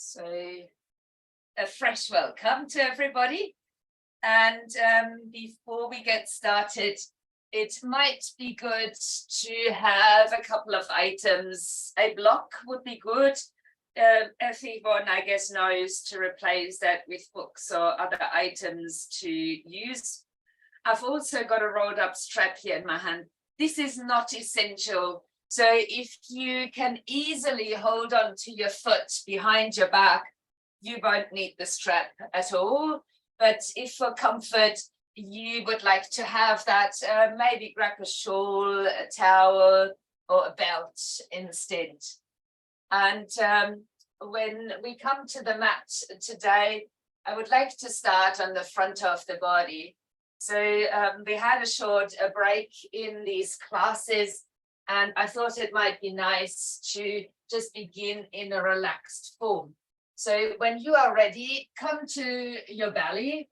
So a fresh welcome to everybody. And before we get started, it might be good to have a couple of items. A block would be good. Everyone, I guess, knows to replace that with books or other items to use. I've also got a rolled up strap here in my hand. This is not essential. So if you can easily hold on to your foot behind your back, you won't need the strap at all. But if for comfort, you would like to have that, maybe grab a shawl, a towel, or a belt instead. And when we come to the mat today, I would like to start on the front of the body. So we had a short break in these classes, and I thought it might be nice to just begin in a relaxed form. So when you are ready, come to your belly,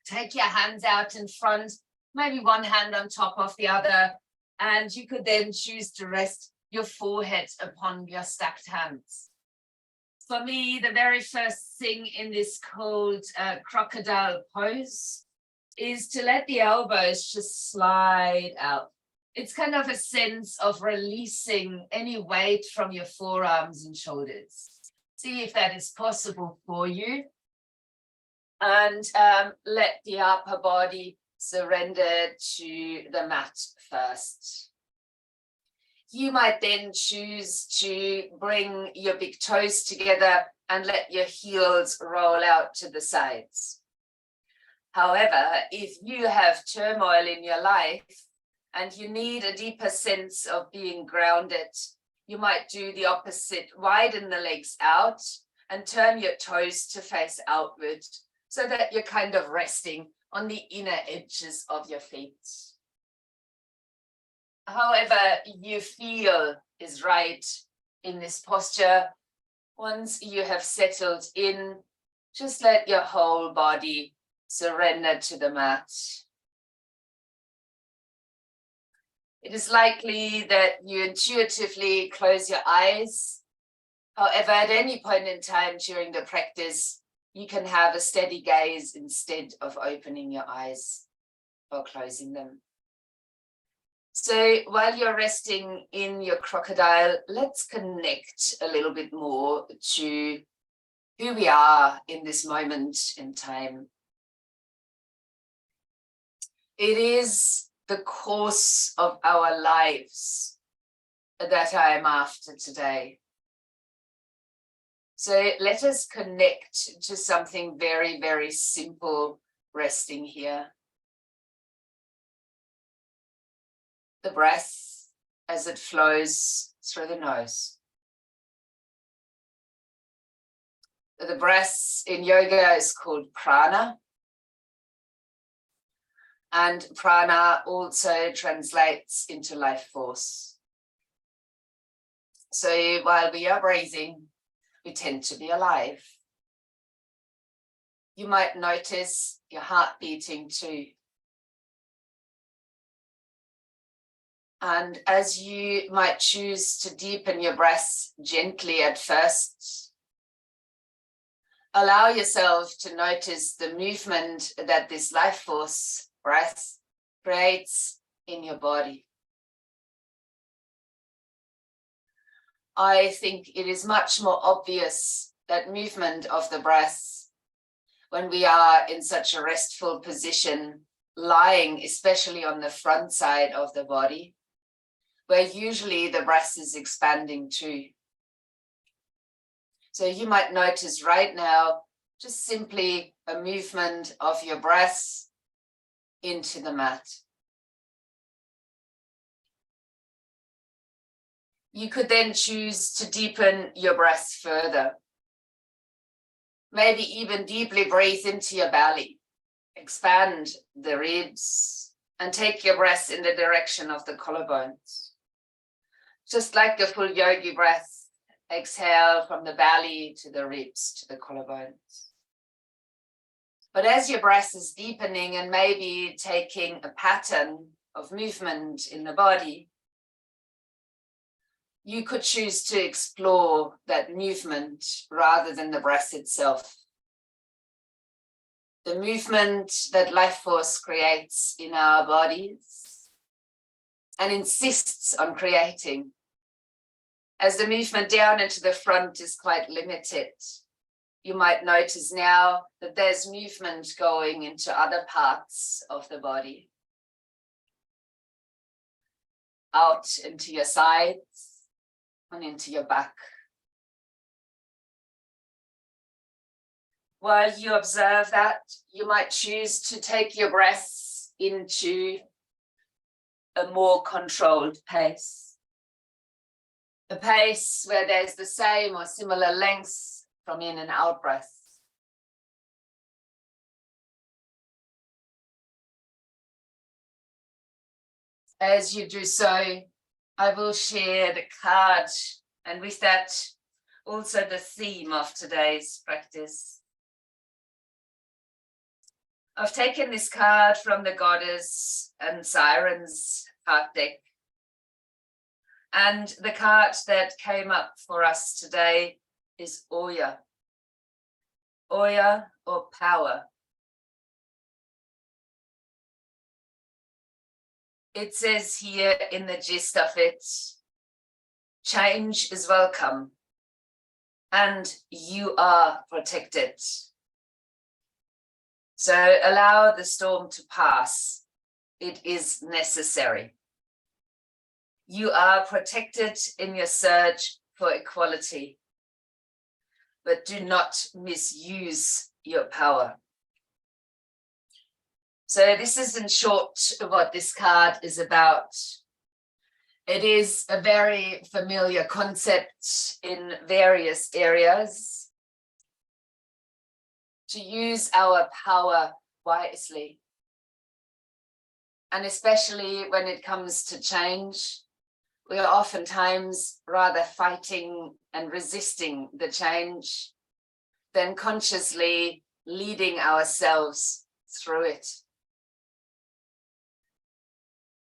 take your hands out in front, maybe one hand on top of the other, and you could then choose to rest your forehead upon your stacked hands. For me, the very first thing in this called crocodile pose is to let the elbows just slide out. It's kind of a sense of releasing any weight from your forearms and shoulders. See if that is possible for you. And let the upper body surrender to the mat first. You might then choose to bring your big toes together and let your heels roll out to the sides. However, if you have turmoil in your life and you need a deeper sense of being grounded, you might do the opposite, widen the legs out and turn your toes to face outward so that you're kind of resting on the inner edges of your feet. However you feel is right in this posture, once you have settled in, just let your whole body surrender to the mat. It is likely that you intuitively close your eyes. However, at any point in time during the practice, you can have a steady gaze instead of opening your eyes or closing them. So while you're resting in your crocodile, let's connect a little bit more to who we are in this moment in time. It is the course of our lives that I am after today. So let us connect to something very, very simple resting here. The breath as it flows through the nose. The breath in yoga is called prana. And prana also translates into life force. So while we are breathing, we tend to be alive. You might notice your heart beating too. And as you might choose to deepen your breath gently at first, allow yourself to notice the movement that this life force breath creates in your body. I think it is much more obvious that movement of the breath when we are in such a restful position, lying especially on the front side of the body, where usually the breath is expanding too. So you might notice right now just simply a movement of your breath into the mat. You could then choose to deepen your breath further. Maybe even deeply breathe into your belly, expand the ribs, and take your breath in the direction of the collarbones. Just like the full yogi breath, exhale from the belly to the ribs to the collarbones. But as your breath is deepening and maybe taking a pattern of movement in the body, you could choose to explore that movement rather than the breath itself. The movement that life force creates in our bodies and insists on creating, as the movement down into the front is quite limited. You might notice now that there's movement going into other parts of the body. Out into your sides and into your back. While you observe that, you might choose to take your breaths into a more controlled pace. A pace where there's the same or similar length from in and out breath. As you do so, I will share the card, and with that, also the theme of today's practice. I've taken this card from the Goddess and Sirens card deck. And the card that came up for us today is Oya. Oya, or power. It says here in the gist of it, change is welcome and you are protected. So allow the storm to pass. It is necessary. You are protected in your search for equality, but do not misuse your power. So this is in short what this card is about. It is a very familiar concept in various areas. To use our power wisely. And especially when it comes to change, we are oftentimes rather fighting and resisting the change than consciously leading ourselves through it.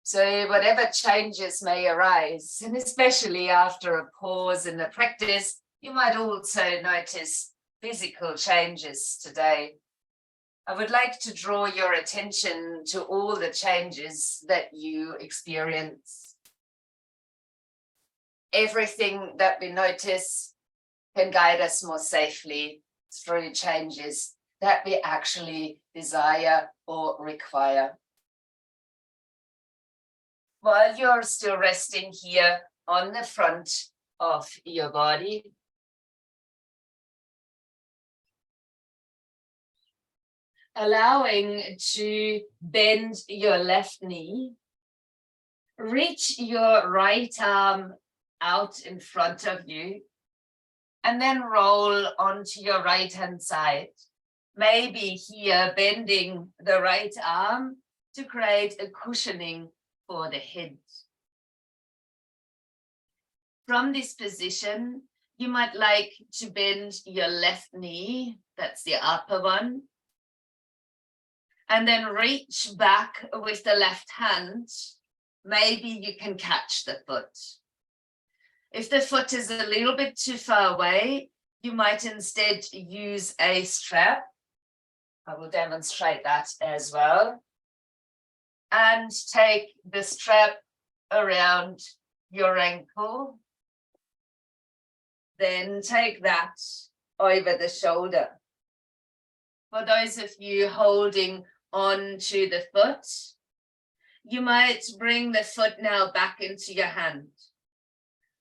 So whatever changes may arise, and especially after a pause in the practice, you might also notice physical changes today. I would like to draw your attention to all the changes that you experience. Everything that we notice can guide us more safely through changes that we actually desire or require. While you're still resting here on the front of your body, allowing to bend your left knee, reach your right arm out in front of you, and then roll onto your right hand side. Maybe here bending the right arm to create a cushioning for the head. From this position, you might like to bend your left knee, that's the upper one, and then reach back with the left hand. Maybe you can catch the foot. If the foot is a little bit too far away, you might instead use a strap. I will demonstrate that as well. And take the strap around your ankle. Then take that over the shoulder. For those of you holding on to the foot, you might bring the foot now back into your hand.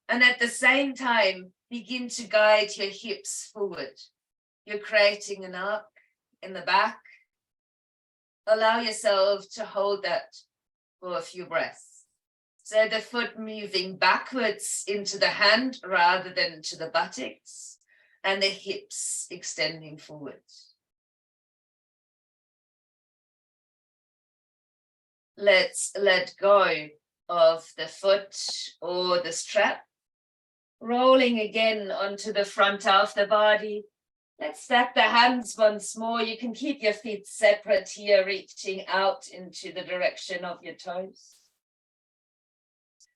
And at the same time, begin to guide your hips forward. You're creating an arc in the back. Allow yourself to hold that for a few breaths. So the foot moving backwards into the hand rather than to the buttocks, and the hips extending forward. Let's let go of the foot or the strap. Rolling again onto the front of the body. Let's stack the hands once more. You can keep your feet separate here, reaching out into the direction of your toes.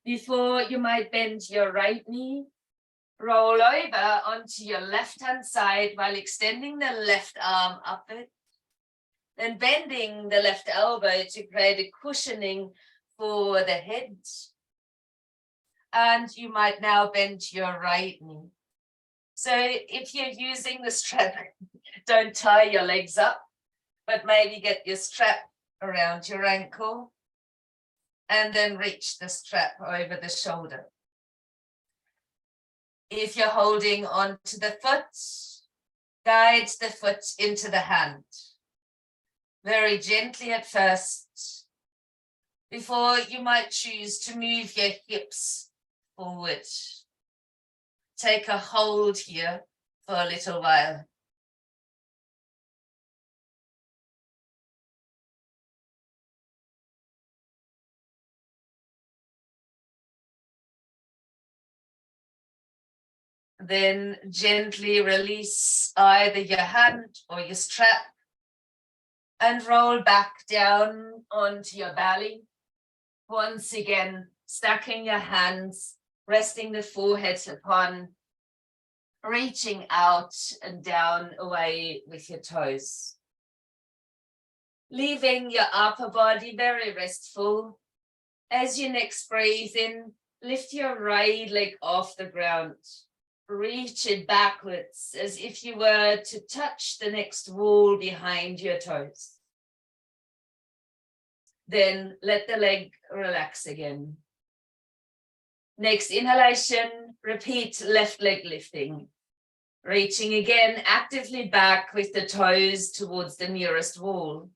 Before you might bend your right knee, roll over onto your left hand side while extending the left arm upward. Then bending the left elbow to create a cushioning for the head. And you might now bend your right knee. So if you're using the strap, don't tie your legs up, but maybe get your strap around your ankle and then reach the strap over the shoulder. If you're holding onto the foot, guide the foot into the hand. Very gently at first, before you might choose to move your hips forward. Take a hold here for a little while. Then gently release either your hand or your strap and roll back down onto your belly. Once again, stacking your hands, resting the forehead upon, reaching out and down away with your toes. Leaving your upper body very restful. As you next breathe in, lift your right leg off the ground. Reach it backwards as if you were to touch the next wall behind your toes. Then let the leg relax again. Next inhalation, repeat left leg lifting. Reaching again actively back with the toes towards the nearest wall.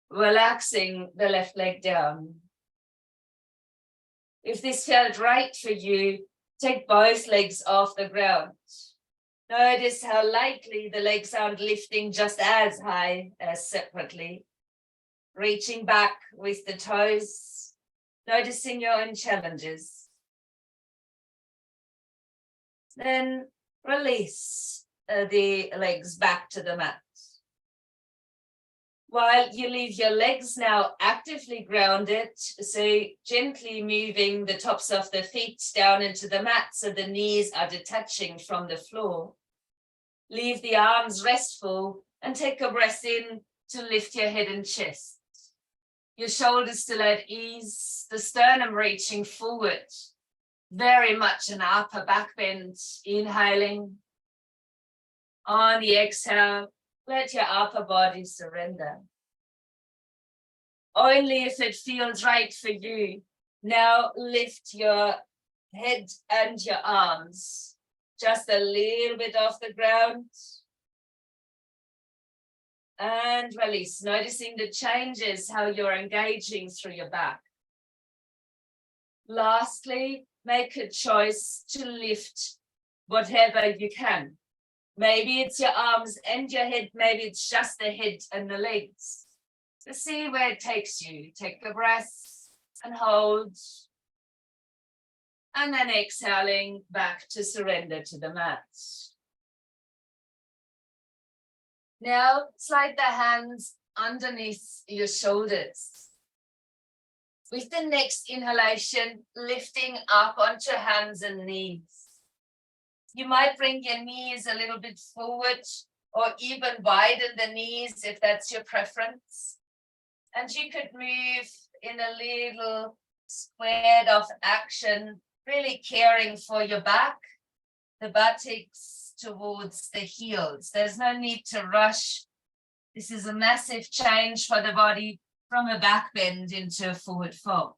Relaxing the left leg down. If this felt right for you, take both legs off the ground. Notice how lightly the legs aren't lifting just as high as separately. Reaching back with the toes, noticing your own challenges. Then release the legs back to the mat. While you leave your legs now actively grounded, so gently moving the tops of the feet down into the mat so the knees are detaching from the floor. Leave the arms restful and take a breath in to lift your head and chest. Your shoulders still at ease, the sternum reaching forward. Very much an upper back bend, inhaling. On the exhale, let your upper body surrender. Only if it feels right for you. Now lift your head and your arms just a little bit off the ground. And release, noticing the changes, how you're engaging through your back. Lastly, make a choice to lift whatever you can. Maybe it's your arms and your head, maybe it's just the head and the legs. So see where it takes you. Take a breath and hold. And then exhaling back to surrender to the mat. Now slide the hands underneath your shoulders. With the next inhalation, lifting up onto hands and knees. You might bring your knees a little bit forward or even widen the knees if that's your preference. And you could move in a little squared off action, really caring for your back, the buttocks towards the heels. There's no need to rush. This is a massive change for the body from a back bend into a forward fold.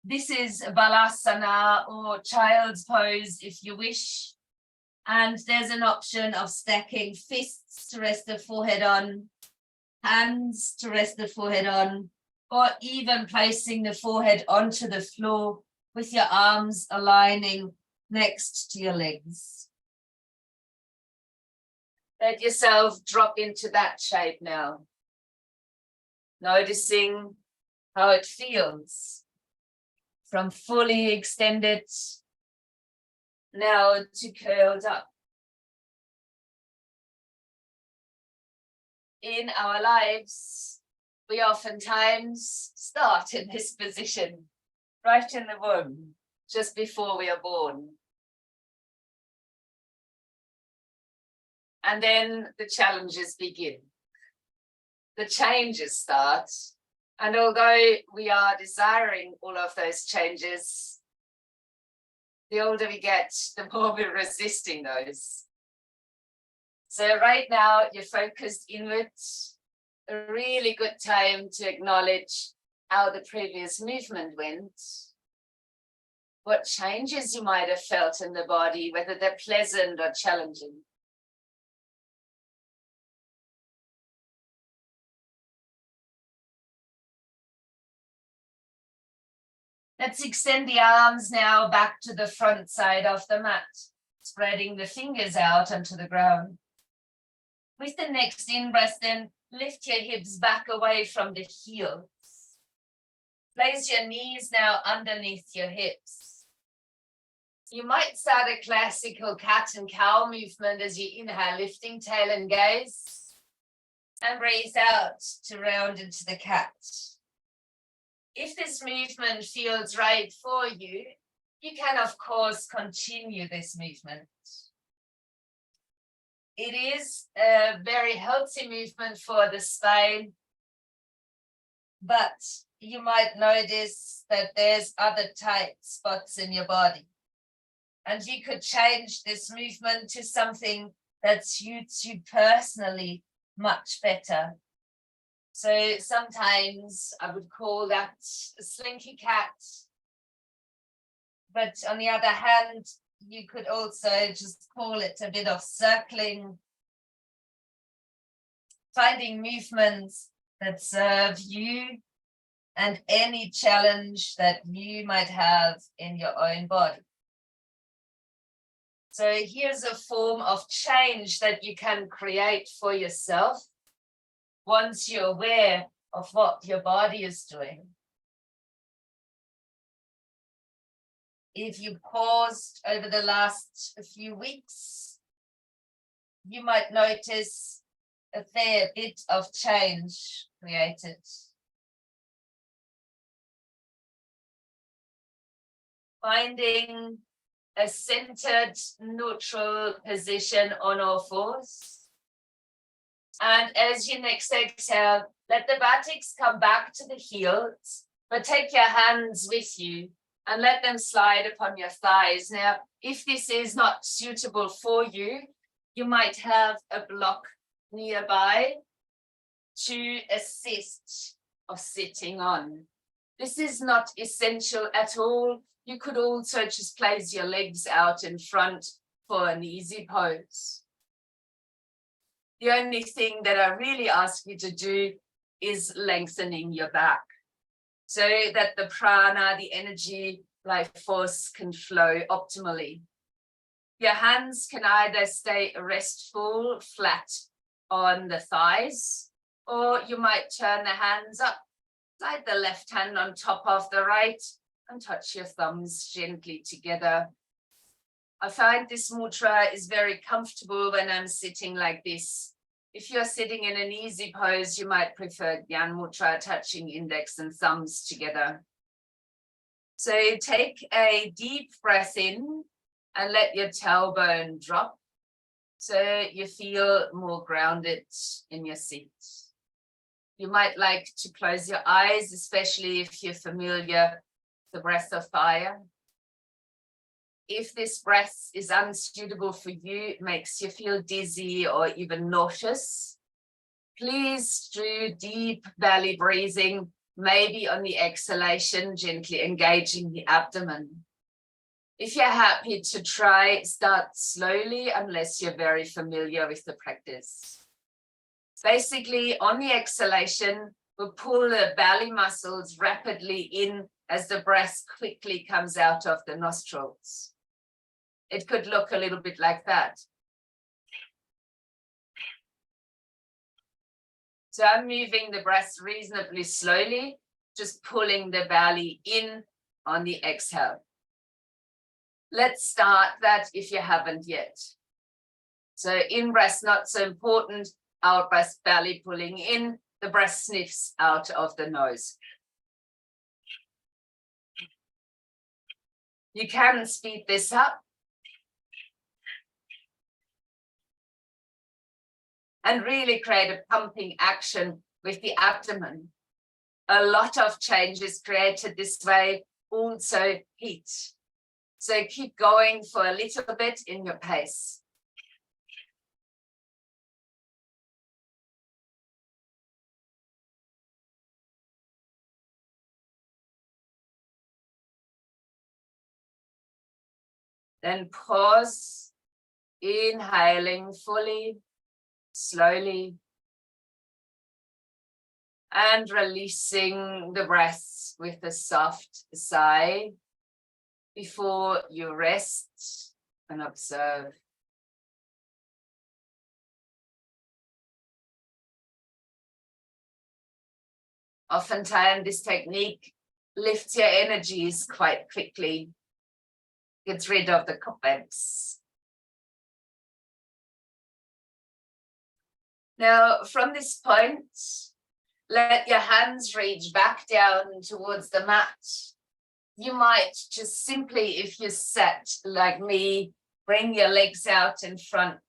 This is Balasana or child's pose if you wish. And there's an option of stacking fists to rest the forehead on, hands to rest the forehead on, or even placing the forehead onto the floor with your arms aligning next to your legs. Let yourself drop into that shape now. Noticing how it feels. From fully extended now to curled up. In our lives, we oftentimes start in this position, right in the womb, just before we are born. And then the challenges begin. The changes start. And although we are desiring all of those changes, the older we get, the more we're resisting those. So right now, you're focused inwards. A really good time to acknowledge how the previous movement went. What changes you might have felt in the body, whether they're pleasant or challenging. Let's extend the arms now back to the front side of the mat, spreading the fingers out onto the ground. With the next in-breath, then lift your hips back away from the heels. Place your knees now underneath your hips. You might start a classical cat and cow movement as you inhale, lifting tail and gaze, and breathe out to round into the cat. If this movement feels right for you, you can, of course, continue this movement. It is a very healthy movement for the spine, but you might notice that there's other tight spots in your body. And you could change this movement to something that suits you personally much better. So sometimes I would call that a slinky cat. But on the other hand, you could also just call it a bit of circling, finding movements that serve you and any challenge that you might have in your own body. So here's a form of change that you can create for yourself once you're aware of what your body is doing. If you paused over the last few weeks, you might notice a fair bit of change created. Finding a centered, neutral position on all fours. And as you next exhale, let the buttocks come back to the heels, but take your hands with you and let them slide upon your thighs. Now, if this is not suitable for you, you might have a block nearby to assist of sitting on. This is not essential at all. You could also just place your legs out in front for an easy pose. The only thing that I really ask you to do is lengthening your back so that the prana, the energy, life force can flow optimally. Your hands can either stay restful, flat on the thighs, or you might turn the hands up, slide the left hand on top of the right, and touch your thumbs gently together. I find this mudra is very comfortable when I'm sitting like this. If you're sitting in an easy pose, you might prefer Gyan Mudra, touching index and thumbs together. So take a deep breath in and let your tailbone drop so you feel more grounded in your seat. You might like to close your eyes, especially if you're familiar with the breath of fire. If this breath is unsuitable for you, it makes you feel dizzy or even nauseous, please do deep belly breathing, maybe on the exhalation, gently engaging the abdomen. If you're happy to try, start slowly unless you're very familiar with the practice. Basically, on the exhalation, we'll pull the belly muscles rapidly in as the breath quickly comes out of the nostrils. It could look a little bit like that. So I'm moving the breath reasonably slowly, just pulling the belly in on the exhale. Let's start that if you haven't yet. So in breath, not so important, out breath, belly pulling in, the breath sniffs out of the nose. You can speed this up. And really create a pumping action with the abdomen. A lot of change is created this way, also heat. So keep going for a little bit in your pace. Then pause, inhaling fully, slowly, and releasing the breath with a soft sigh before you rest and observe. Oftentimes, this technique lifts your energies quite quickly, gets rid of the cobwebs. Now, from this point, let your hands reach back down towards the mat. You might just simply, if you sat like me, bring your legs out in front.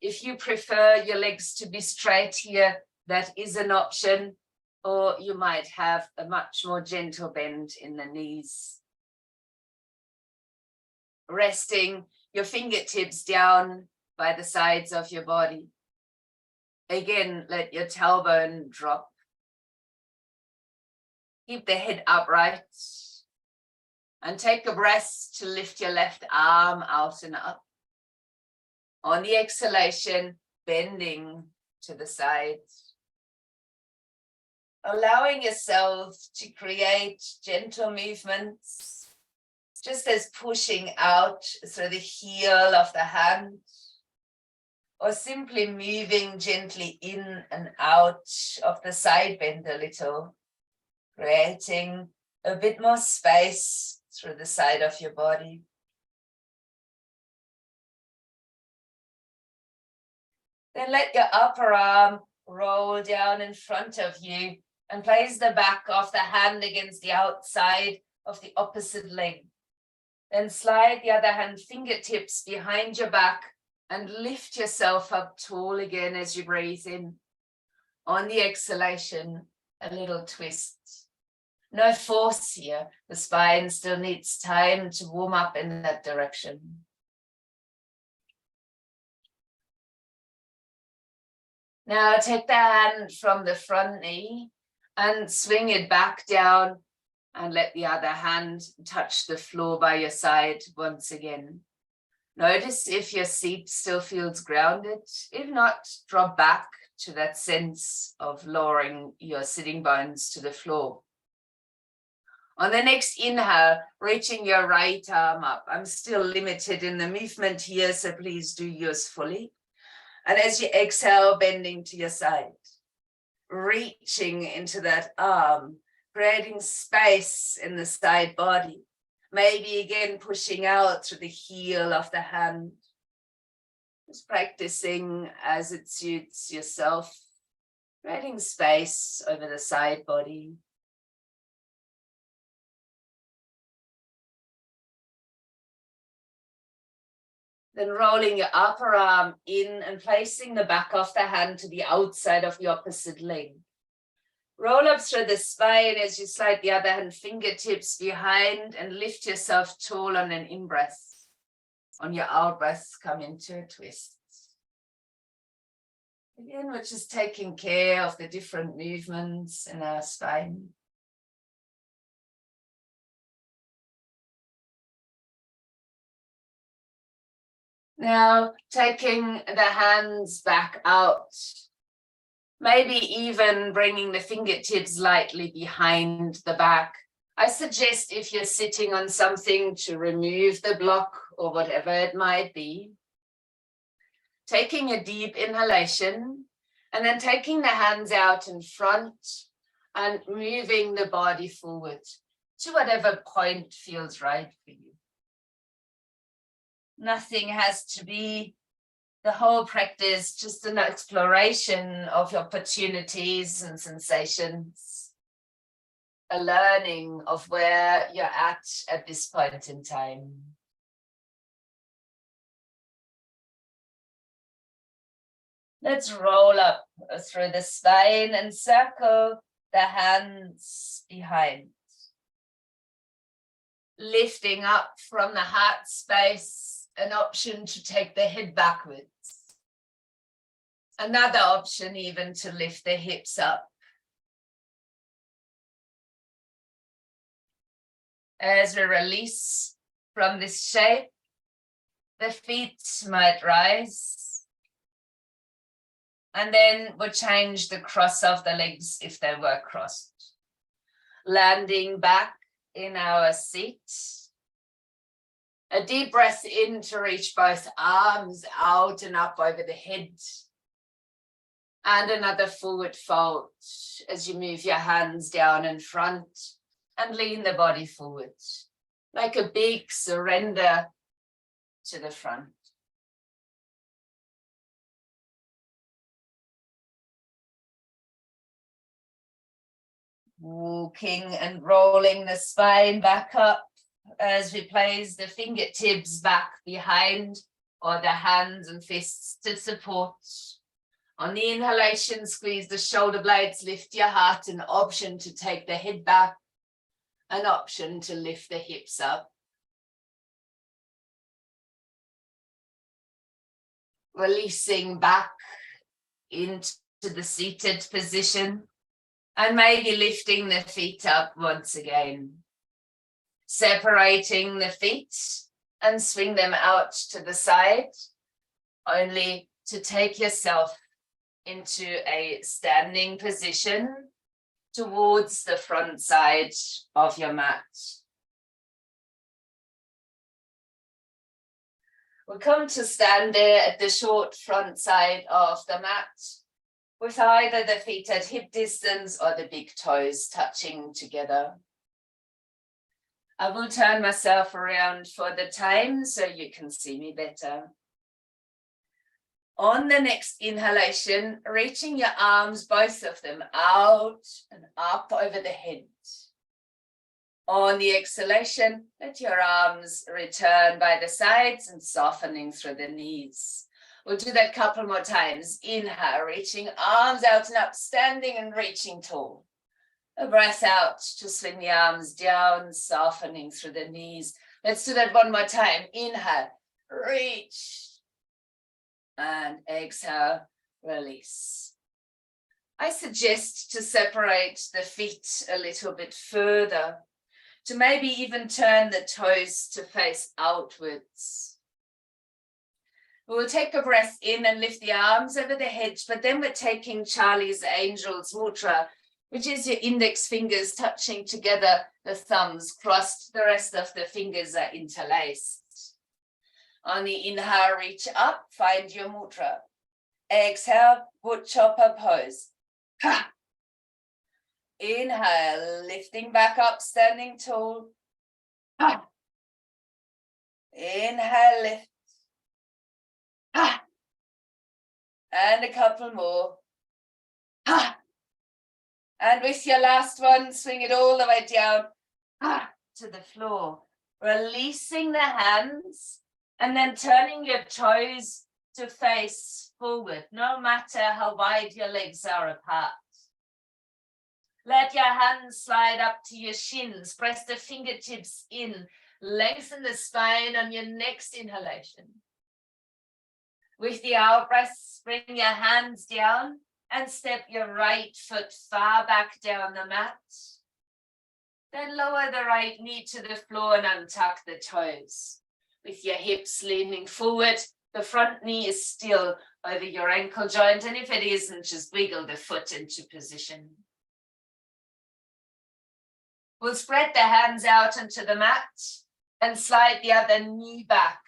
If you prefer your legs to be straight here, that is an option, or you might have a much more gentle bend in the knees. Resting your fingertips down by the sides of your body. Again, let your tailbone drop. Keep the head upright. And take a breath to lift your left arm out and up. On the exhalation, bending to the side. Allowing yourself to create gentle movements, just as pushing out through the heel of the hand, or simply moving gently in and out of the side bend a little, creating a bit more space through the side of your body. Then let your upper arm roll down in front of you and place the back of the hand against the outside of the opposite leg. Then slide the other hand fingertips behind your back and lift yourself up tall again as you breathe in. On the exhalation, a little twist. No force here. The spine still needs time to warm up in that direction. Now take the hand from the front knee and swing it back down and let the other hand touch the floor by your side once again. Notice if your seat still feels grounded. If not, drop back to that sense of lowering your sitting bones to the floor. On the next inhale, reaching your right arm up. I'm still limited in the movement here, so please do yours fully. And as you exhale, bending to your side, reaching into that arm, creating space in the side body. Maybe again pushing out through the heel of the hand. Just practicing as it suits yourself, creating space over the side body. Then rolling your upper arm in and placing the back of the hand to the outside of the opposite leg. Roll up through the spine as you slide the other hand fingertips behind and lift yourself tall on an in-breath. On your out-breath, come into a twist. Again, we're just taking care of the different movements in our spine. Now, taking the hands back out. Maybe even bringing the fingertips lightly behind the back. I suggest if you're sitting on something to remove the block or whatever it might be. Taking a deep inhalation and then taking the hands out in front and moving the body forward to whatever point feels right for you. Nothing has to be the whole practice just an exploration of opportunities and sensations, a learning of where you're at this point in time. Let's roll up through the spine and circle the hands behind. Lifting up from the heart space, an option to take the head backwards. Another option even to lift the hips up. As we release from this shape, the feet might rise. And then we'll change the cross of the legs if they were crossed. Landing back in our seat. A deep breath in to reach both arms out and up over the head. And another forward fold as you move your hands down in front and lean the body forward. Like a big surrender to the front. Walking and rolling the spine back up as we place the fingertips back behind or the hands and fists to support. On the inhalation, squeeze the shoulder blades, lift your heart, an option to take the head back, an option to lift the hips up. Releasing back into the seated position. And maybe lifting the feet up once again. Separating the feet and swing them out to the side, only to take yourself into a standing position towards the front side of your mat. We'll come to stand there at the short front side of the mat, with either the feet at hip distance or the big toes touching together. I will turn myself around for the time so you can see me better. On the next inhalation, reaching your arms, both of them, out and up over the head. On the exhalation, let your arms return by the sides and softening through the knees. We'll do that a couple more times. Inhale, reaching arms out and up, standing and reaching tall. A breath out to swing the arms down, softening through the knees. Let's do that one more time. Inhale, reach. And exhale, release. I suggest to separate the feet a little bit further, to maybe even turn the toes to face outwards. We'll take a breath in and lift the arms over the head, but then we're taking Charlie's Angel's Mudra, which is your index fingers touching together, the thumbs crossed, the rest of the fingers are interlaced. On the inhale, reach up, find your mudra. Exhale, wood chopper pose. Ha! Inhale, lifting back up, standing tall. Ha! Inhale, lift. Ha! And a couple more. Ha! And with your last one, swing it all the way down to the floor. Releasing the hands and then turning your toes to face forward, no matter how wide your legs are apart. Let your hands slide up to your shins. Press the fingertips in. Lengthen the spine on your next inhalation. With the out breath, bring your hands down and step your right foot far back down the mat. Then lower the right knee to the floor and untuck the toes. With your hips leaning forward, the front knee is still over your ankle joint, and if it isn't, just wiggle the foot into position. We'll spread the hands out onto the mat and slide the other knee back.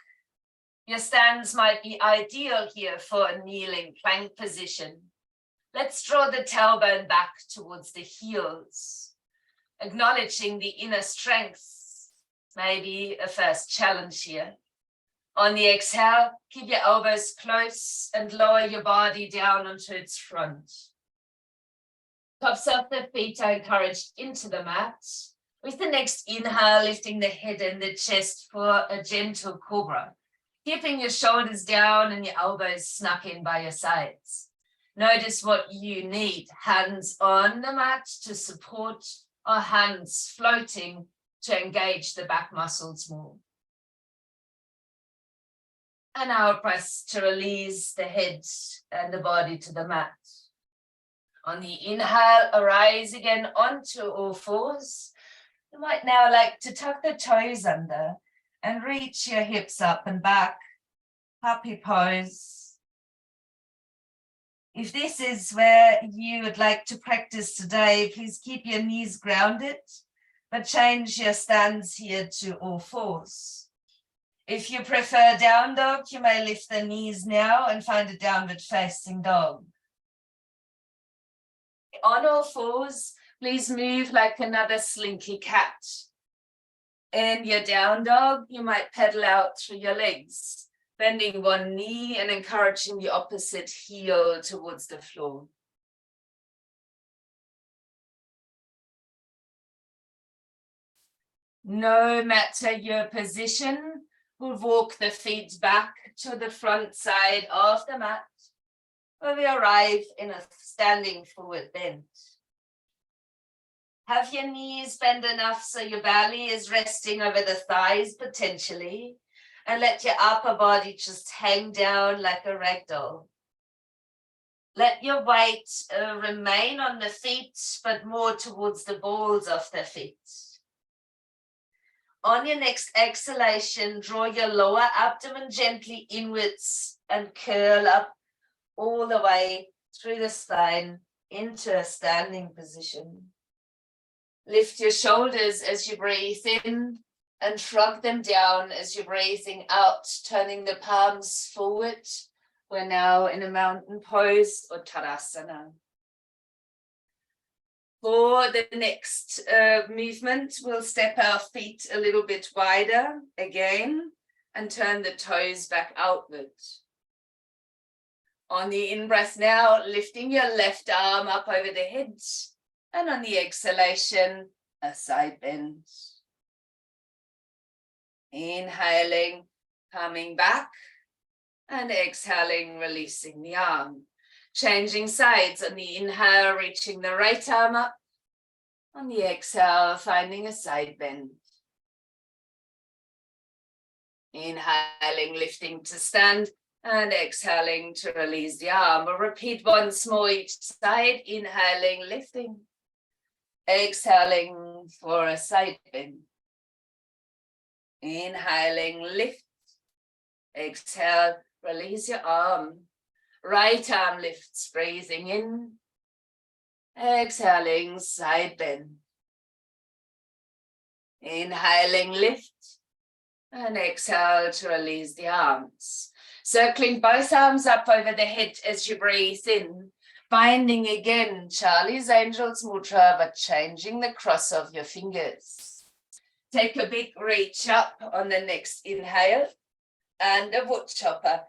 Your stance might be ideal here for a kneeling plank position. Let's draw the tailbone back towards the heels, acknowledging the inner strength, maybe a first challenge here. On the exhale, keep your elbows close and lower your body down onto its front. Tops of the feet are encouraged into the mat. With the next inhale, lifting the head and the chest for a gentle cobra. Keeping your shoulders down and your elbows snuck in by your sides. Notice what you need. Hands on the mat to support, or hands floating to engage the back muscles more. And out breath to release the head and the body to the mat. On the inhale, arise again onto all fours. You might now like to tuck the toes under and reach your hips up and back. Happy pose. If this is where you would like to practice today, please keep your knees grounded, but change your stance here to all fours. If you prefer down dog, you may lift the knees now and find a downward facing dog. On all fours, please move like another slinky cat. In your down dog, you might pedal out through your legs, bending one knee and encouraging the opposite heel towards the floor. No matter your position, we'll walk the feet back to the front side of the mat, where we arrive in a standing forward bend. Have your knees bent enough so your belly is resting over the thighs potentially, and let your upper body just hang down like a rag doll. Let your weight remain on the feet, but more towards the balls of the feet. On your next exhalation, draw your lower abdomen gently inwards and curl up all the way through the spine into a standing position. Lift your shoulders as you breathe in and shrug them down as you're breathing out, turning the palms forward. We're now in a mountain pose or Tadasana. For the next movement, we'll step our feet a little bit wider again and turn the toes back outward. On the in-breath now, lifting your left arm up over the head, and on the exhalation, a side bend. Inhaling, coming back, and exhaling, releasing the arm. Changing sides. On the inhale, reaching the right arm up. On the exhale, finding a side bend. Inhaling, lifting to stand, and exhaling to release the arm. We'll repeat once more each side. Inhaling, lifting. Exhaling for a side bend. Inhaling, lift. Exhale, release your arm. Right arm lifts, breathing in. Exhaling, side bend. Inhaling, lift. And exhale to release the arms. Circling both arms up over the head as you breathe in. Finding again Charlie's Angels Mudra, but changing the cross of your fingers. Take a big reach up on the next inhale. And a wood chopper.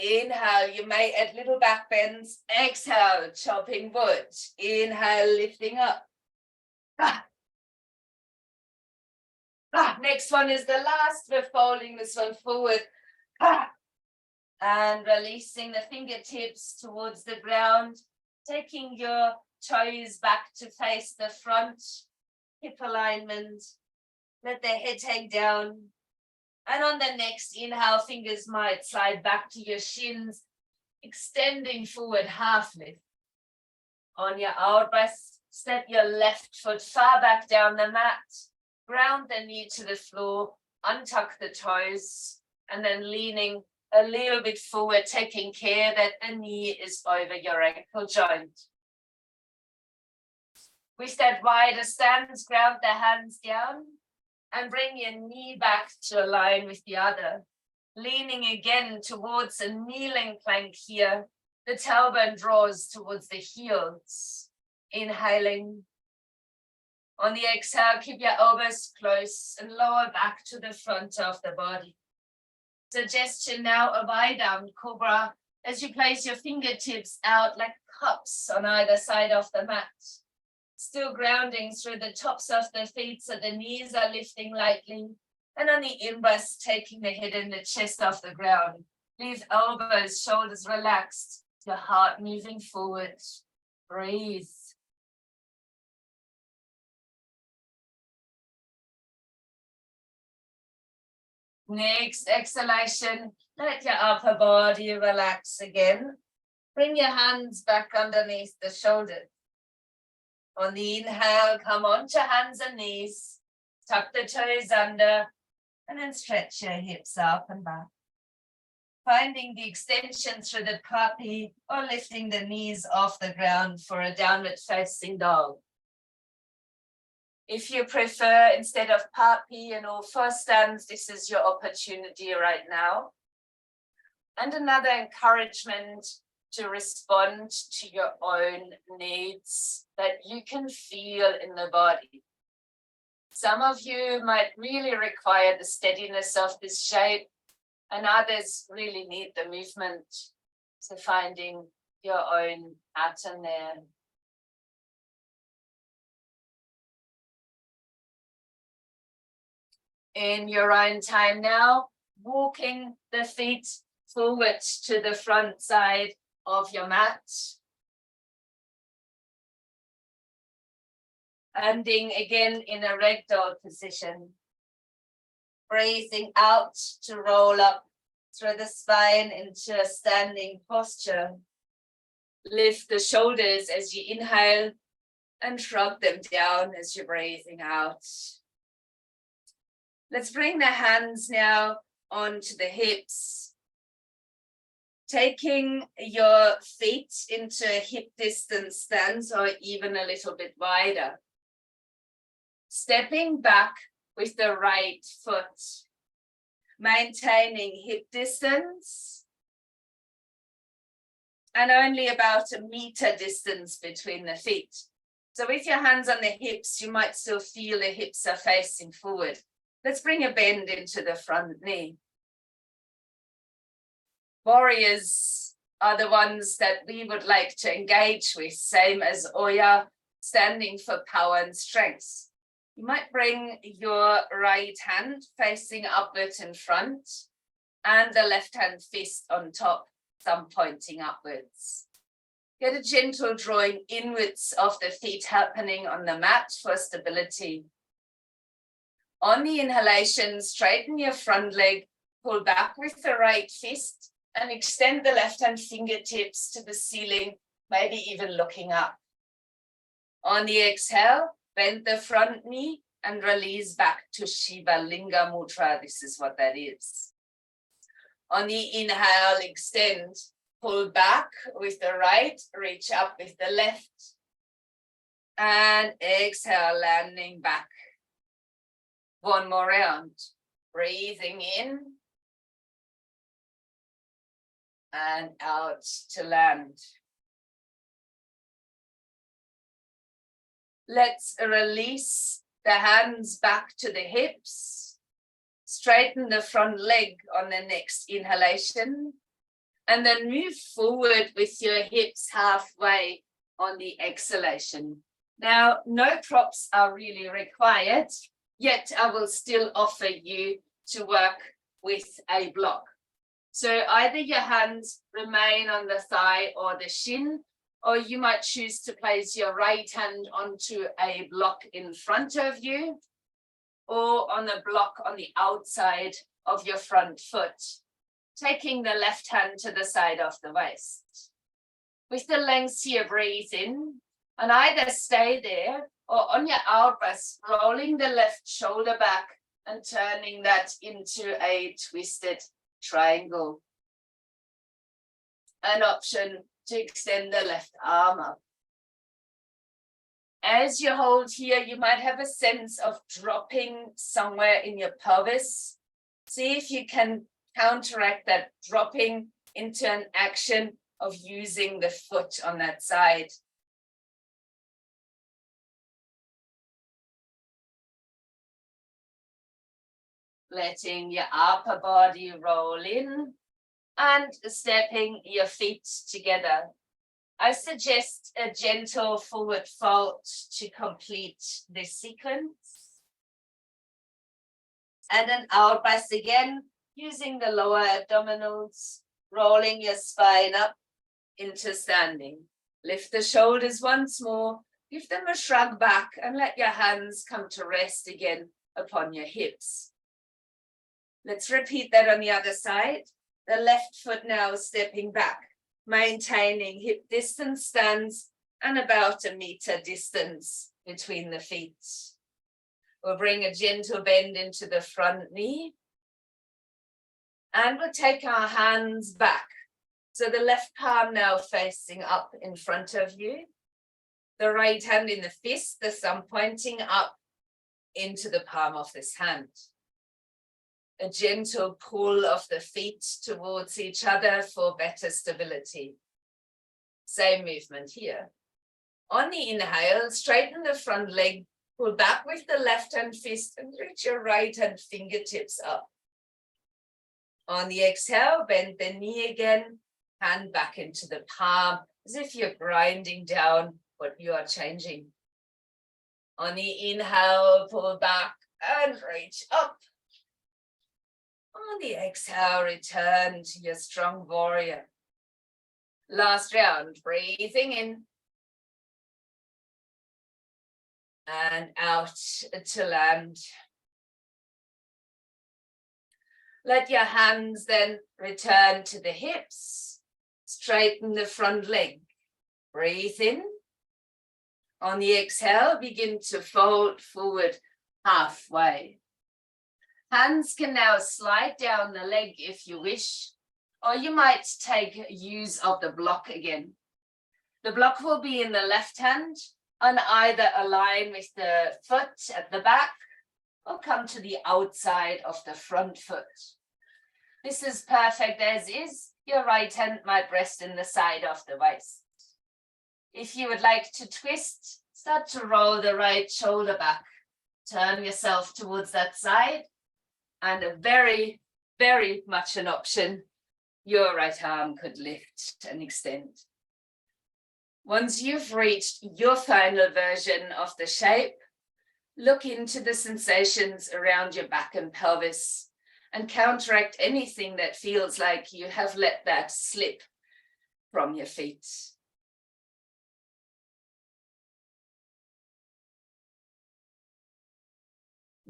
Inhale, you may add little back bends. Exhale, chopping wood. Inhale, lifting up. Next one is the last. We're folding this one forward. And releasing the fingertips towards the ground. Taking your toes back to face the front. Hip alignment. Let the head hang down. And on the next inhale, fingers might slide back to your shins, extending forward, half lift. On your out breath, step your left foot far back down the mat, ground the knee to the floor, untuck the toes, and then leaning a little bit forward, taking care that the knee is over your ankle joint. With that wider stance, ground the hands down. And bring your knee back to align with the other. Leaning again towards a kneeling plank here. The tailbone draws towards the heels. Inhaling. On the exhale, keep your elbows close and lower back to the front of the body. Suggestion now, a lie down cobra, as you place your fingertips out like cups on either side of the mat. Still grounding through the tops of the feet so the knees are lifting lightly. And on the in-breath, taking the head and the chest off the ground. Leave elbows, shoulders relaxed, your heart moving forward. Breathe. Next exhalation, let your upper body relax again. Bring your hands back underneath the shoulders. On the inhale, come onto hands and knees. Tuck the toes under and then stretch your hips up and back. Finding the extension through the puppy or lifting the knees off the ground for a downward facing dog. If you prefer, instead of puppy and all four stands, this is your opportunity right now. And another encouragement to respond to your own needs that you can feel in the body. Some of you might really require the steadiness of this shape, and others really need the movement. So finding your own pattern there. In your own time now, walking the feet forward to the front side of your mat. Ending again in a ragdoll position. Breathing out to roll up through the spine into a standing posture. Lift the shoulders as you inhale and shrug them down as you're breathing out. Let's bring the hands now onto the hips. Taking your feet into a hip distance stance or even a little bit wider. Stepping back with the right foot. Maintaining hip distance. And only about a meter distance between the feet. So with your hands on the hips, you might still feel the hips are facing forward. Let's bring a bend into the front knee. Warriors are the ones that we would like to engage with, same as Oya, standing for power and strength. You might bring your right hand facing upward in front and the left hand fist on top, thumb pointing upwards. Get a gentle drawing inwards of the feet happening on the mat for stability. On the inhalation, straighten your front leg, pull back with the right fist, and extend the left hand fingertips to the ceiling, maybe even looking up. On the exhale, bend the front knee and release back to Shiva Linga Mudra. This is what that is. On the inhale, extend, pull back with the right, reach up with the left. And exhale, landing back. One more round. Breathing in and out to land. Let's release the hands back to the hips. Straighten the front leg on the next inhalation. And then move forward with your hips halfway on the exhalation. Now, no props are really required. Yet I will still offer you to work with a block. So either your hands remain on the thigh or the shin, or you might choose to place your right hand onto a block in front of you, or on a block on the outside of your front foot, taking the left hand to the side of the waist. With the length here, breathe in, and either stay there, or on your out breath, rolling the left shoulder back and turning that into a twisted triangle. An option to extend the left arm up. As you hold here, you might have a sense of dropping somewhere in your pelvis. See if you can counteract that dropping into an action of using the foot on that side. letting your upper body roll in and stepping your feet together. I suggest a gentle forward fold to complete this sequence. And an out breath again, using the lower abdominals, rolling your spine up into standing. Lift the shoulders once more, give them a shrug back and let your hands come to rest again upon your hips. Let's repeat that on the other side. The left foot now stepping back, maintaining hip distance stance and about a meter distance between the feet. We'll bring a gentle bend into the front knee. And we'll take our hands back. So the left palm now facing up in front of you. The right hand in the fist, the thumb pointing up into the palm of this hand. A gentle pull of the feet towards each other for better stability. Same movement here. On the inhale, straighten the front leg, pull back with the left hand fist and reach your right hand fingertips up. On the exhale, bend the knee again, hand back into the palm, as if you're grinding down what you are changing. On the inhale, pull back and reach up. On the exhale, return to your strong warrior. Last round, breathing in. And out to land. Let your hands then return to the hips. Straighten the front leg. Breathe in. On the exhale, begin to fold forward halfway. Hands can now slide down the leg if you wish, or you might take use of the block again. The block will be in the left hand and either align with the foot at the back or come to the outside of the front foot. This is perfect as is. Your right hand might rest in the side of the waist. If you would like to twist, start to roll the right shoulder back. Turn yourself towards that side. And a very, very much an option, your right arm could lift and extend. Once you've reached your final version of the shape, look into the sensations around your back and pelvis and counteract anything that feels like you have let that slip from your feet.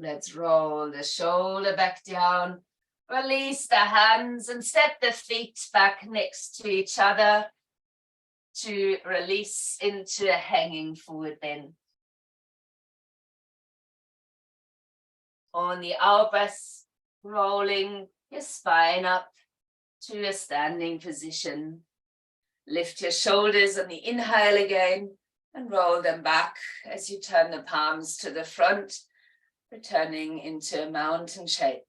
Let's roll the shoulder back down, release the hands and step the feet back next to each other to release into a hanging forward bend. On the out breath, rolling your spine up to a standing position. Lift your shoulders on the inhale again and roll them back as you turn the palms to the front, returning into a mountain shape.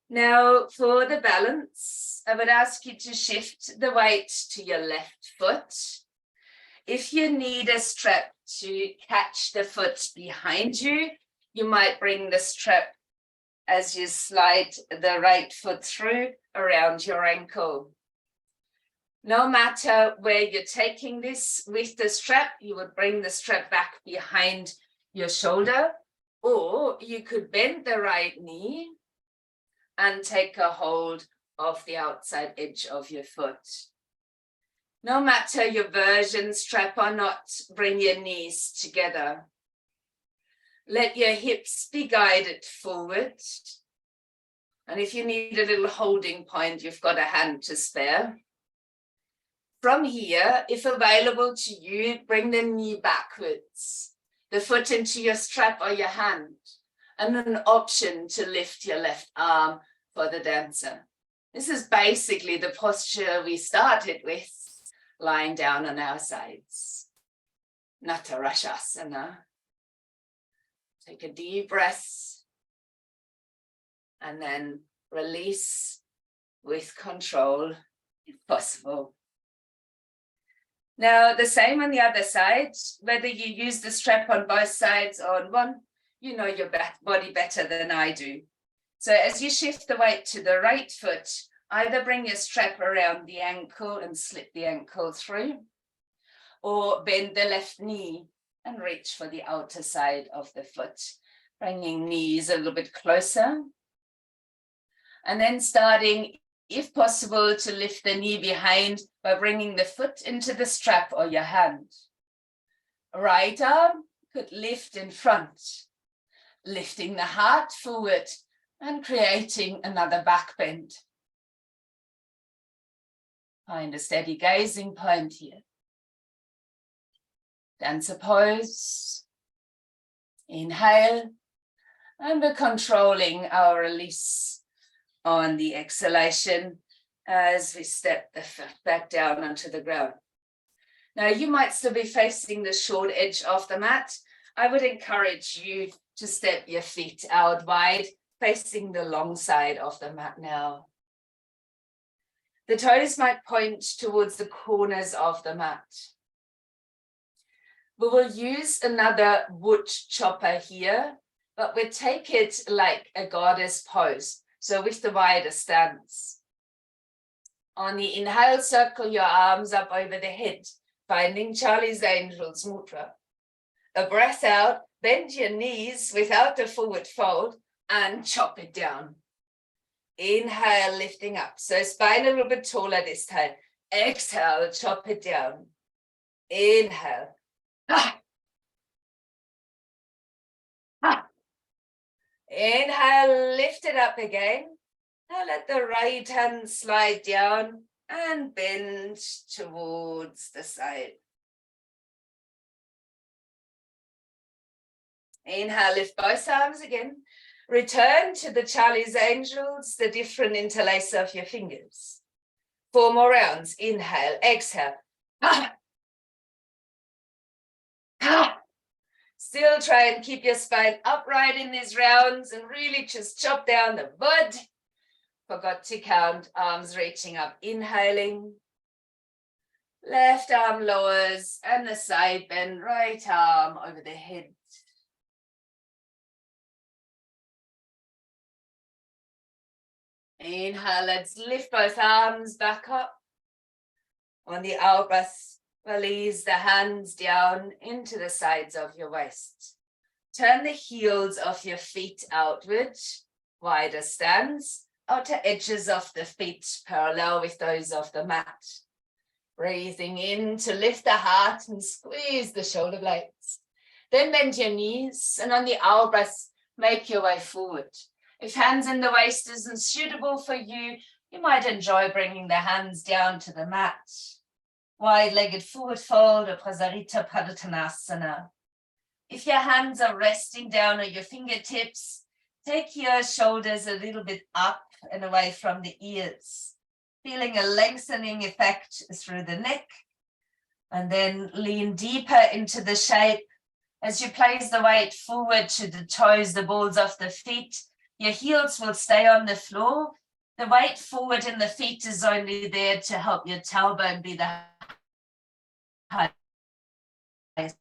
Now for the balance, I would ask you to shift the weight to your left foot. If you need a strap to catch the foot behind you, you might bring the strap as you slide the right foot through around your ankle. No matter where you're taking this with the strap, you would bring the strap back behind your shoulder, or you could bend the right knee and take a hold of the outside edge of your foot. No matter your version, strap or not, bring your knees together. Let your hips be guided forward. And if you need a little holding point, you've got a hand to spare. From here, if available to you, bring the knee backwards. The foot into your strap or your hand, and an option to lift your left arm for the dancer. This is basically the posture we started with, lying down on our sides. Natarashasana. Take a deep breath, and then release with control, if possible. Now, the same on the other side, whether you use the strap on both sides or on one, you know your body better than I do. So as you shift the weight to the right foot, either bring your strap around the ankle and slip the ankle through, or bend the left knee and reach for the outer side of the foot, bringing knees a little bit closer. And then starting, if possible, to lift the knee behind by bringing the foot into the strap or your hand. Right arm could lift in front, lifting the heart forward and creating another back bend. Find a steady gazing point here. Dancer pose. Inhale, and we're controlling our release on the exhalation as we step the foot back down onto the ground. Now you might still be facing the short edge of the mat. I would encourage you to step your feet out wide, facing the long side of the mat now. The toes might point towards the corners of the mat. We will use another wood chopper here, but we'll take it like a goddess pose, so with the wider stance. On the inhale, circle your arms up over the head, finding Charlie's Angels Mudra. A breath out, bend your knees without the forward fold and chop it down. Inhale, lifting up. So spine a little bit taller this time. Exhale, chop it down. Inhale. Inhale, lift it up again. Now let the right hand slide down and bend towards the side. Inhale, lift both arms again. Return to the Charlie's Angels, the different interlace of your fingers. 4 more rounds. Inhale, exhale. Still try and keep your spine upright in these rounds and really just chop down the bud. Forgot to count, arms reaching up, inhaling. Left arm lowers and the side bend, right arm over the head. Inhale, let's lift both arms back up. On the out breath, release the hands down into the sides of your waist. Turn the heels of your feet outward, wider stance, outer edges of the feet parallel with those of the mat. Breathing in to lift the heart and squeeze the shoulder blades. Then bend your knees and on the out breath, make your way forward. If hands in the waist isn't suitable for you, you might enjoy bringing the hands down to the mat. Wide-legged forward fold or Prasarita Padottanasana. If your hands are resting down on your fingertips, take your shoulders a little bit up and away from the ears, feeling a lengthening effect through the neck, and then lean deeper into the shape. As you place the weight forward to the toes, the balls of the feet, your heels will stay on the floor. The weight forward in the feet is only there to help your tailbone be the highest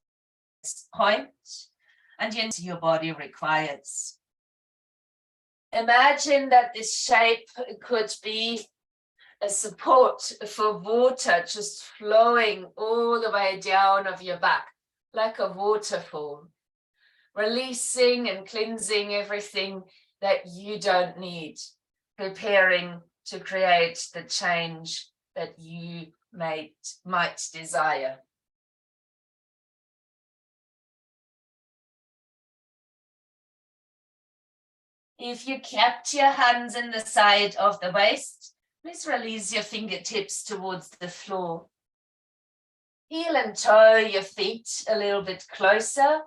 point, and your body requires. Imagine that this shape could be a support for water just flowing all the way down of your back, like a waterfall, releasing and cleansing everything that you don't need, preparing to create the change that you might desire. If you kept your hands in the side of the waist, please release your fingertips towards the floor. Heel and toe your feet a little bit closer,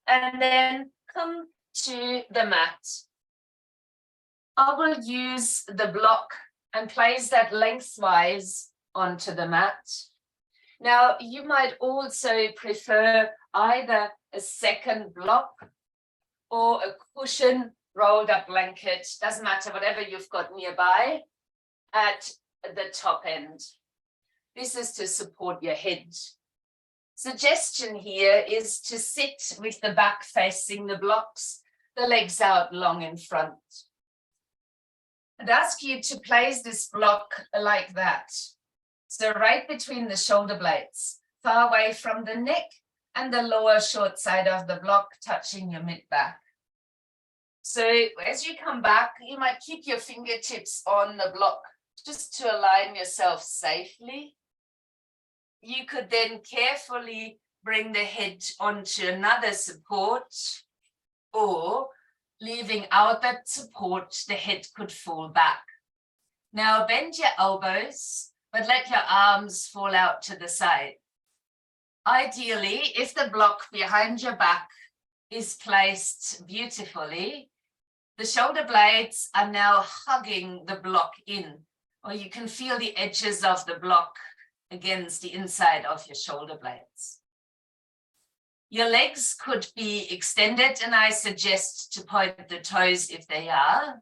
and then come to the mat. I will use the block and place that lengthwise onto the mat. Now, you might also prefer either a second block or a cushion rolled up blanket, doesn't matter, whatever you've got nearby at the top end. This is to support your head. Suggestion here is to sit with the back facing the blocks, the legs out long in front. I'd ask you to place this block like that. So right between the shoulder blades, far away from the neck and the lower short side of the block touching your mid-back. So as you come back, you might keep your fingertips on the block just to align yourself safely. You could then carefully bring the head onto another support, or leaving out that support, the head could fall back. Now bend your elbows, but let your arms fall out to the side. Ideally, if the block behind your back is placed beautifully, the shoulder blades are now hugging the block in, or you can feel the edges of the block against the inside of your shoulder blades. Your legs could be extended, and I suggest to point the toes if they are.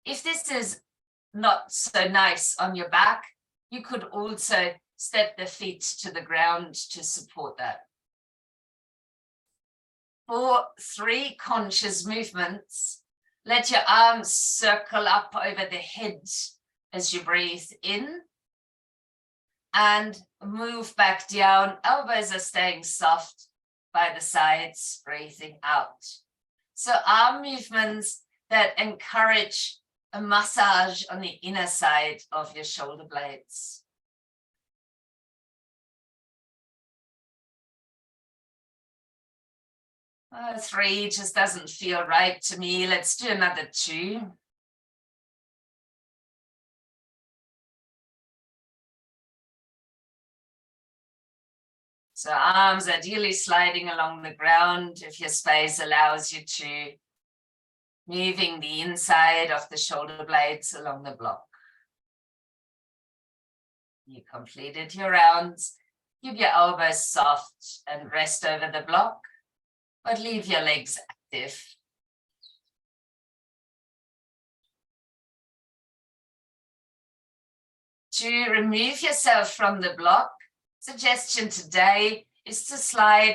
If this is not so nice on your back, you could also step the feet to the ground to support that. For 3 conscious movements, let your arms circle up over the head as you breathe in, and move back down. Elbows are staying soft by the sides, breathing out. So arm movements that encourage a massage on the inner side of your shoulder blades. Three just doesn't feel right to me. Let's do another 2. So arms ideally sliding along the ground if your space allows you to, moving the inside of the shoulder blades along the block. You completed your rounds. Keep your elbows soft and rest over the block, but leave your legs active. To remove yourself from the block, suggestion today is to slide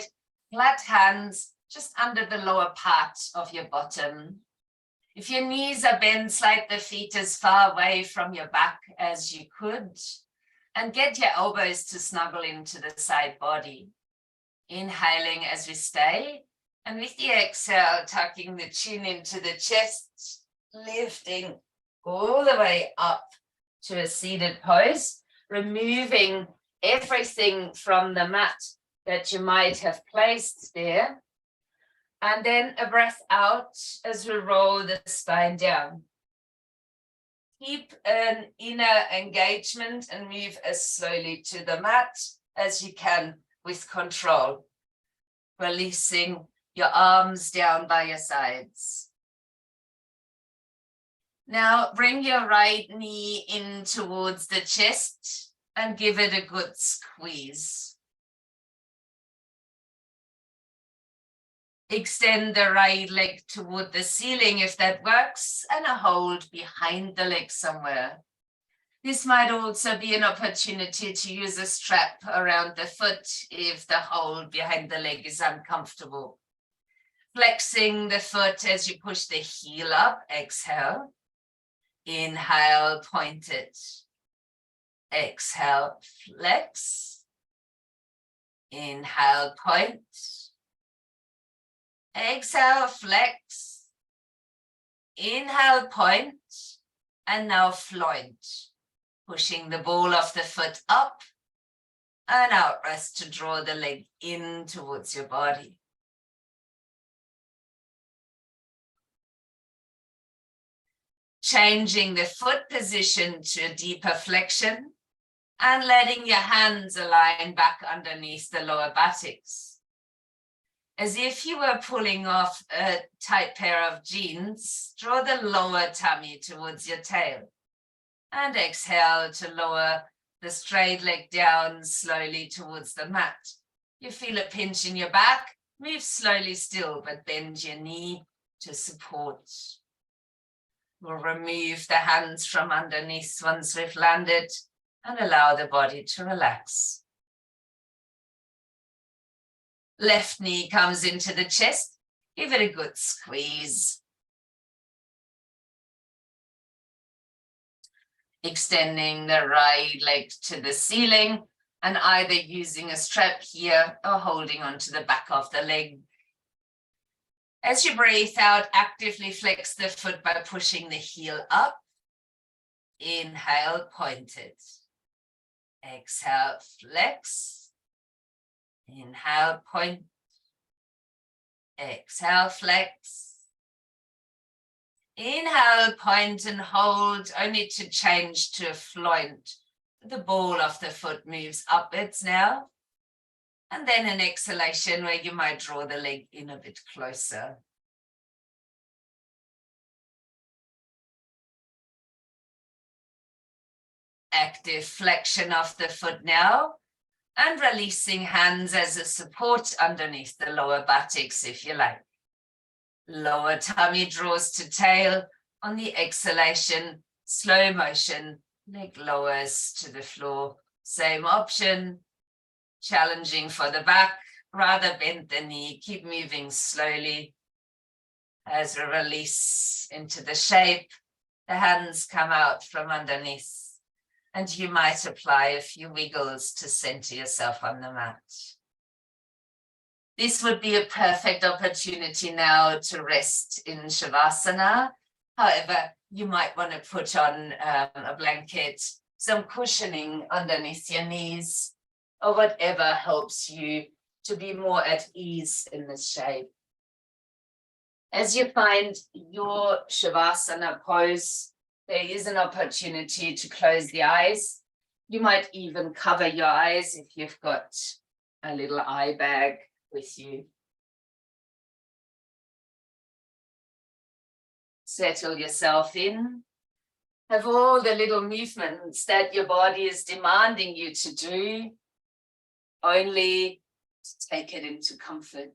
flat hands just under the lower part of your bottom. If your knees are bent, slide the feet as far away from your back as you could, and get your elbows to snuggle into the side body. Inhaling as we stay, and with the exhale, tucking the chin into the chest, lifting all the way up to a seated pose, removing everything from the mat that you might have placed there. And then a breath out as we roll the spine down. Keep an inner engagement and move as slowly to the mat as you can with control. Releasing your arms down by your sides. Now bring your right knee in towards the chest and give it a good squeeze. Extend the right leg toward the ceiling if that works, and a hold behind the leg somewhere. This might also be an opportunity to use a strap around the foot if the hold behind the leg is uncomfortable. Flexing the foot as you push the heel up, exhale. Inhale, point it. Exhale, flex. Inhale, point. Exhale, flex. Inhale, point. And now floint. Pushing the ball of the foot up and out, rest to draw the leg in towards your body. Changing the foot position to a deeper flexion and letting your hands align back underneath the lower buttocks. As if you were pulling off a tight pair of jeans, draw the lower tummy towards your tail. And exhale to lower the straight leg down slowly towards the mat. You feel a pinch in your back, move slowly still, but bend your knee to support. We'll remove the hands from underneath once we've landed and allow the body to relax. Left knee comes into the chest. Give it a good squeeze. Extending the right leg to the ceiling and either using a strap here or holding onto the back of the leg. As you breathe out, actively flex the foot by pushing the heel up. Inhale, pointed. Exhale, flex. Inhale, point. Exhale, flex. Inhale, point and hold, only to change to a floint. The ball of the foot moves upwards now. And then an exhalation where you might draw the leg in a bit closer. Active flexion of the foot now. And releasing hands as a support underneath the lower buttocks if you like. Lower tummy draws to tail. On the exhalation, slow motion, leg lowers to the floor. Same option. Challenging for the back, rather bend the knee, keep moving slowly. As we release into the shape, the hands come out from underneath. And you might apply a few wiggles to center yourself on the mat. This would be a perfect opportunity now to rest in Shavasana. However, you might want to put on a blanket, some cushioning underneath your knees, or whatever helps you to be more at ease in this shape. As you find your Shavasana pose, there is an opportunity to close the eyes. You might even cover your eyes if you've got a little eye bag with you. Settle yourself in. Have all the little movements that your body is demanding you to do, only to take it into comfort.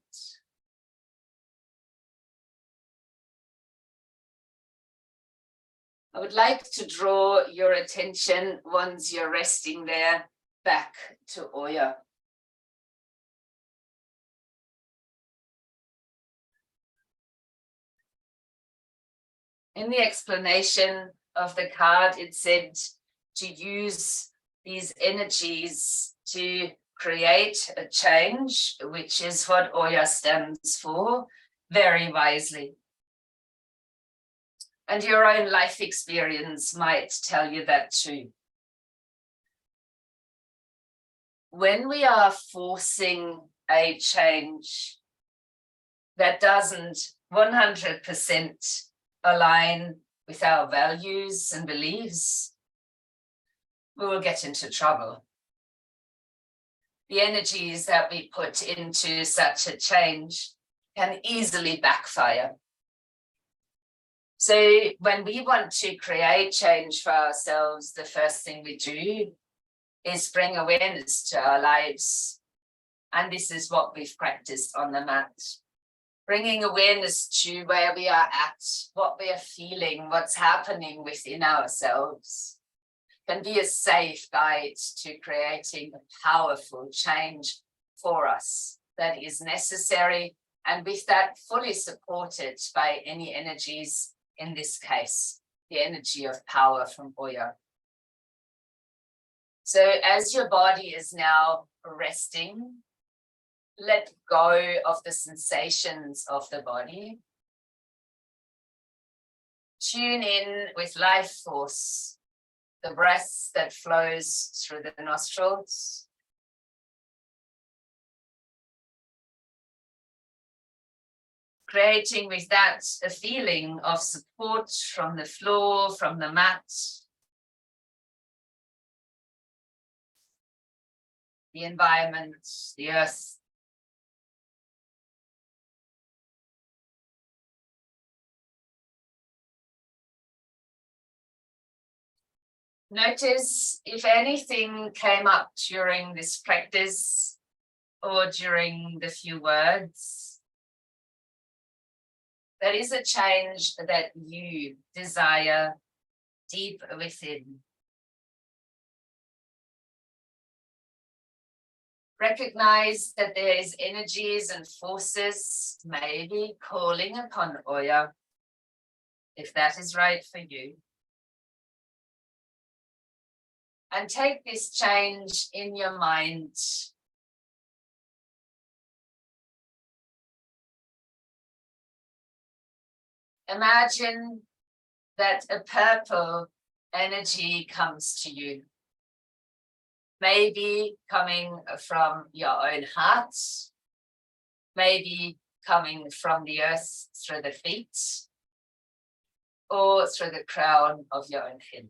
I would like to draw your attention, once you're resting there, back to Oya. In the explanation of the card, it said to use these energies to create a change, which is what Oya stands for, very wisely. And your own life experience might tell you that too. When we are forcing a change that doesn't 100% align with our values and beliefs, we will get into trouble. The energies that we put into such a change can easily backfire. So when we want to create change for ourselves, the first thing we do is bring awareness to our lives. And this is what we've practiced on the mat. Bringing awareness to where we are at, what we are feeling, what's happening within ourselves can be a safe guide to creating a powerful change for us that is necessary, and with that fully supported by any energies, in this case, the energy of power from Oya. So as your body is now resting, let go of the sensations of the body. Tune in with life force, the breath that flows through the nostrils. Creating with that a feeling of support from the floor, from the mat. The environment, the earth. Notice if anything came up during this practice or during the few words. There is a change that you desire deep within. Recognize that there is energies and forces maybe calling upon Oya, if that is right for you. And take this change in your mind. Imagine that a purple energy comes to you. Maybe coming from your own heart, maybe coming from the earth through the feet, or through the crown of your own head.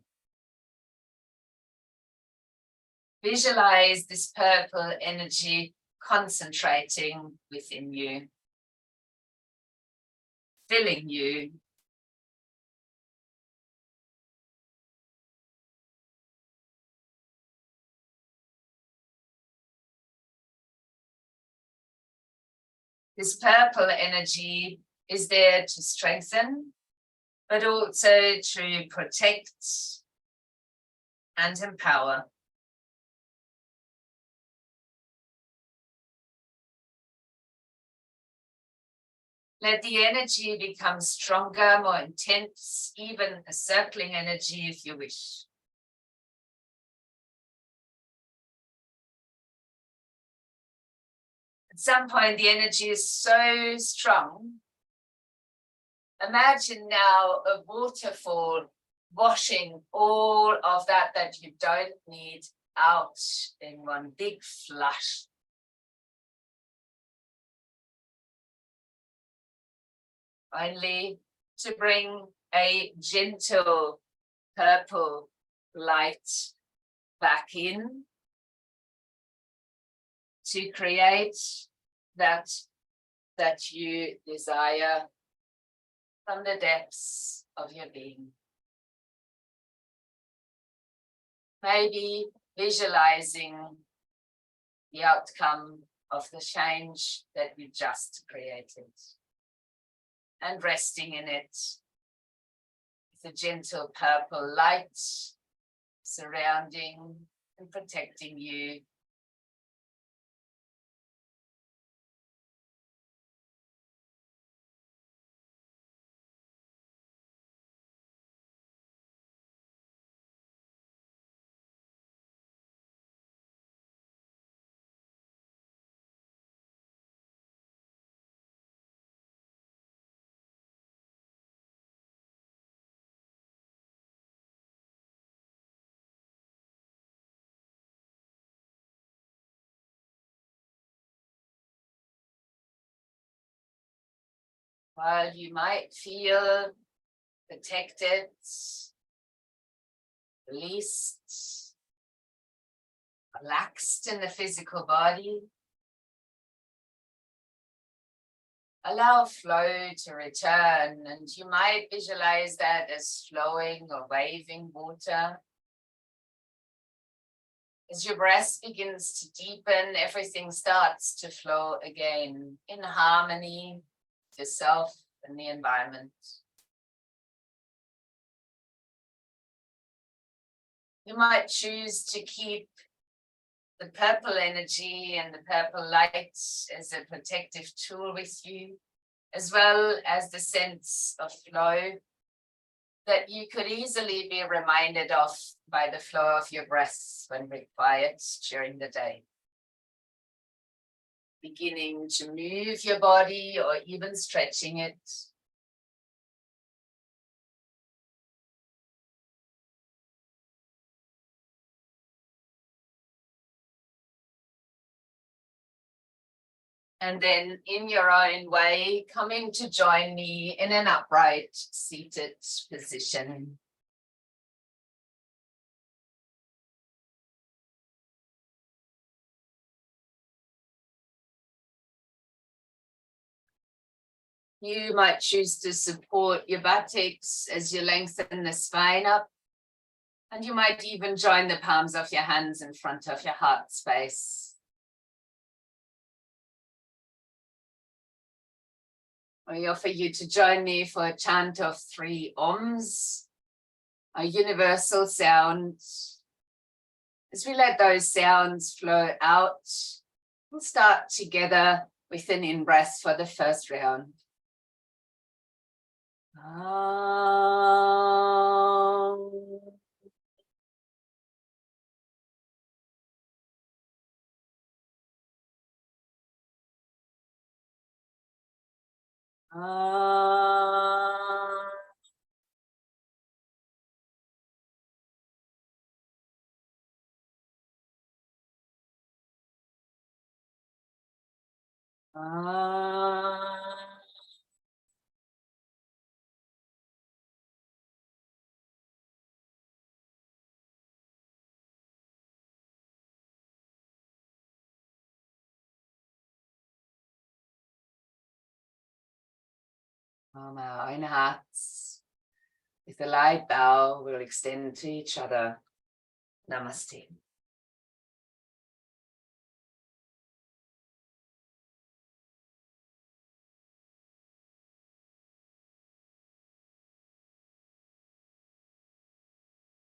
Visualize this purple energy concentrating within you, filling you. This purple energy is there to strengthen, but also to protect and empower. Let the energy become stronger, more intense, even a circling energy if you wish. At some point, the energy is so strong. Imagine now a waterfall washing all of that you don't need out in one big flush. Finally, to bring a gentle purple light back in, to create that you desire from the depths of your being. Maybe visualizing the outcome of the change that we just created and resting in it with a gentle purple light surrounding and protecting you. While you might feel protected, released, relaxed in the physical body, allow flow to return, and you might visualize that as flowing or waving water. As your breath begins to deepen, everything starts to flow again in harmony with yourself and the environment. You might choose to keep the purple energy and the purple light as a protective tool with you, as well as the sense of flow that you could easily be reminded of by the flow of your breath when required during the day. Beginning to move your body or even stretching it. And then in your own way, coming to join me in an upright seated position. You might choose to support your buttocks as you lengthen the spine up. And you might even join the palms of your hands in front of your heart space. I offer you to join me for a chant of 3 Oms, a universal sound. As we let those sounds flow out We'll start together with an in-breath for the first round. From our own hearts, with a light bow, we'll extend to each other. Namaste.